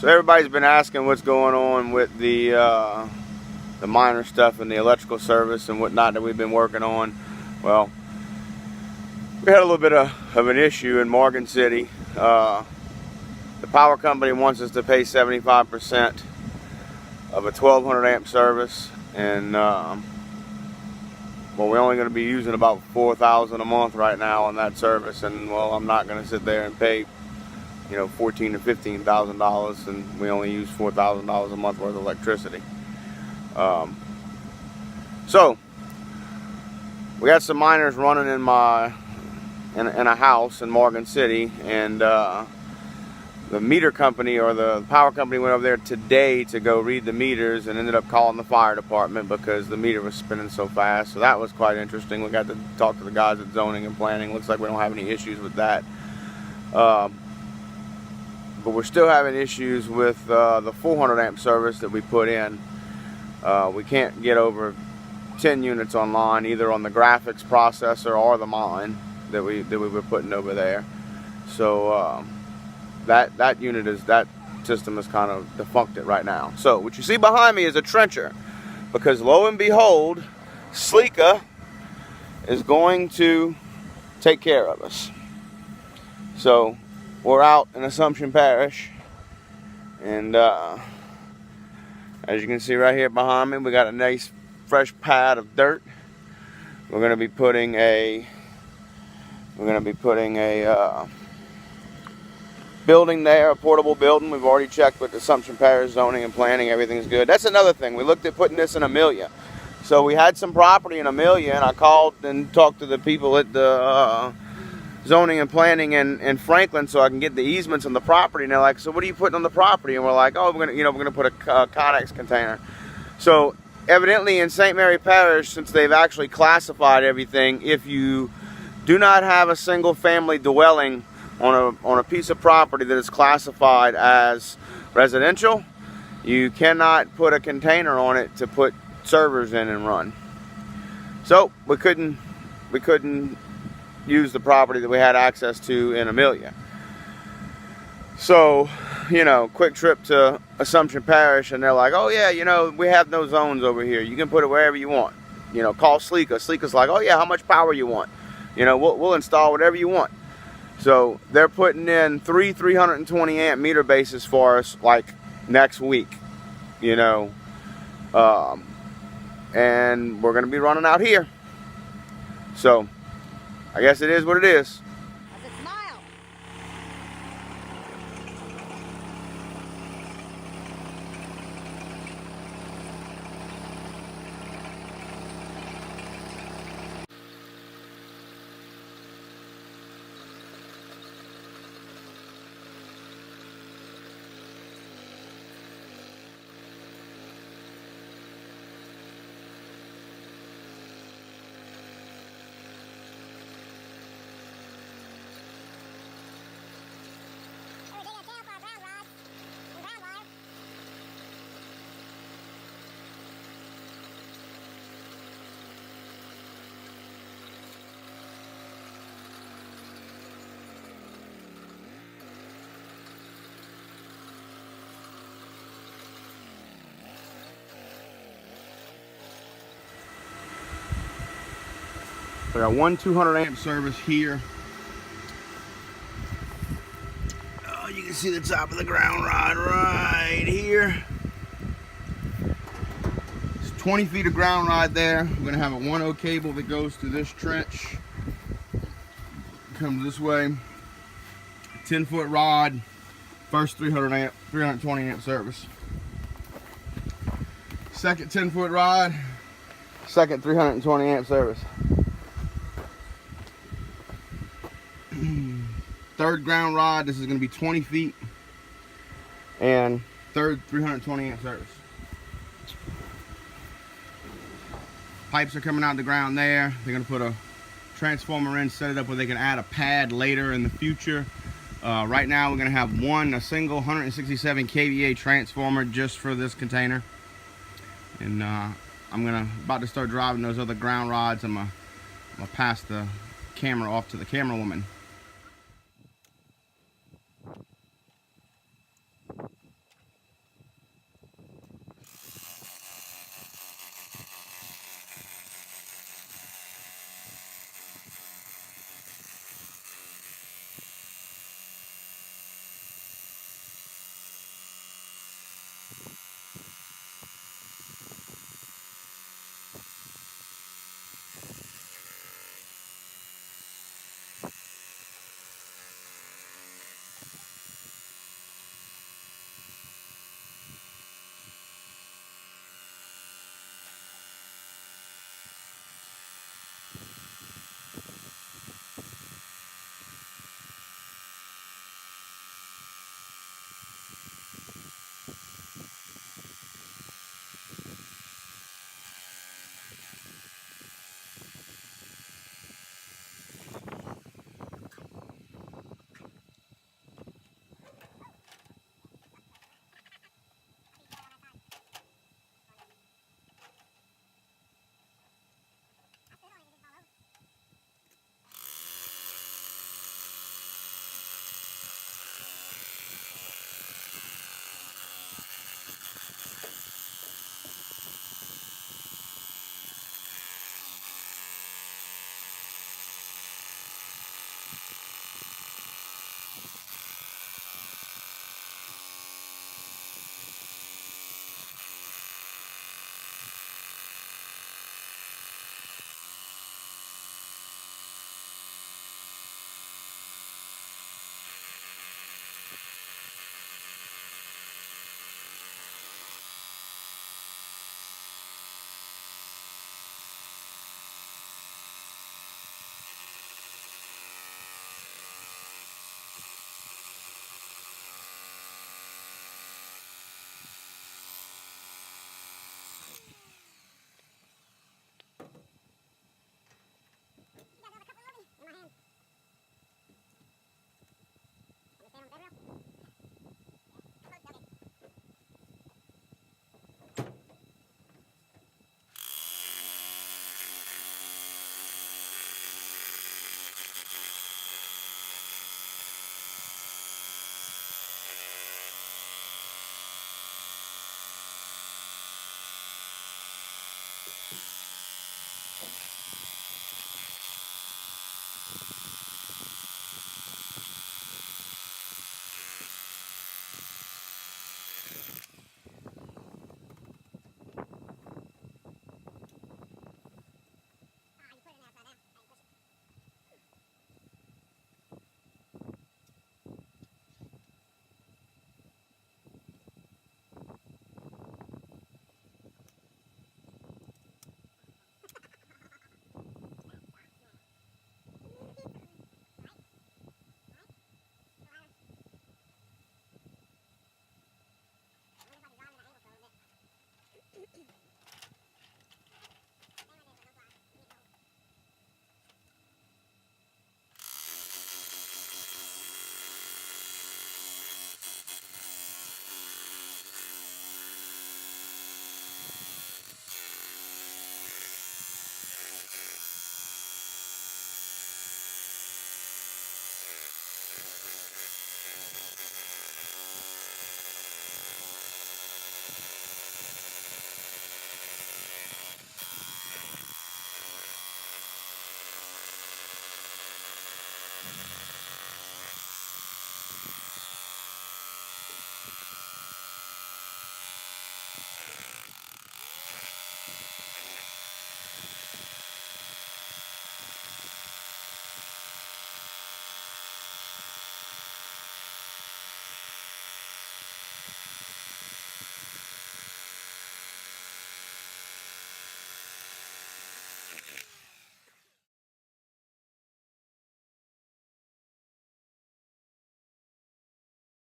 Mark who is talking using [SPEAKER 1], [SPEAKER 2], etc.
[SPEAKER 1] So everybody's been asking what's going on with the minor stuff and the electrical service and whatnot that we've been working on. Well, we had a little bit of an issue in Morgan City. The power company wants us to pay 75% of a 1200 amp service, and well, we're only going to be using about $4,000 a month right now on that service, and well, I'm not going to sit there and pay, you know, $14,000 to $15,000, and we only use $4,000 a month worth of electricity. So we got some miners running in a house in Morgan City, and the meter company, or the power company, went over there today to go read the meters and ended up calling the fire department because the meter was spinning so fast. So that was quite interesting. We got to talk to the guys at zoning and planning. Looks like we don't have any issues with that. But we're still having issues with the 400 amp service that we put in. We can't get over 10 units online, either on the graphics processor or the mine that we were putting over there. So that system is kind of defunct right now. So what you see behind me is a trencher, because lo and behold, SLECA is going to take care of us. So we're out in Assumption Parish, and as you can see right here behind me, we got a nice fresh pad of dirt. We're going to be putting a building there, a portable building. We've already checked with Assumption Parish zoning and planning. Everything's good. That's another thing. We looked at putting this in Amelia. So we had some property in Amelia, and I called and talked to the people at the zoning and planning in Franklin so I can get the easements on the property. And they're like, so what are you putting on the property? And we're like, oh, we're gonna put a Connex container. So evidently in St. Mary Parish, since they've actually classified everything, if you do not have a single family dwelling on a piece of property that is classified as residential, you cannot put a container on it to put servers in and run. So we couldn't use the property that we had access to in Amelia. So, you know, quick trip to Assumption Parish, and they're like, oh yeah, you know, we have no zones over here. You can put it wherever you want. You know, call SLECA. SLECA's like, oh yeah, how much power you want? You know, we'll install whatever you want. So they're putting in 320 amp meter bases for us like next week, you know, and we're going to be running out here. So I guess it is what it is. We got one 200 amp service here. Oh, you can see the top of the ground rod right here. It's 20 feet of ground rod there. We're going to have a 1/0 cable that goes through this trench. Comes this way. 10-foot rod. First 320 amp service. Second 10-foot rod. Second 320 amp service. Third ground rod, this is going to be 20 feet, and third 320 amp service. Pipes are coming out of the ground there. They're going to put a transformer in, set it up where they can add a pad later in the future. Right now we're going to have a single 167 kVA transformer just for this container. And I'm about to start driving those other ground rods. I'm gonna pass the camera off to the camera woman.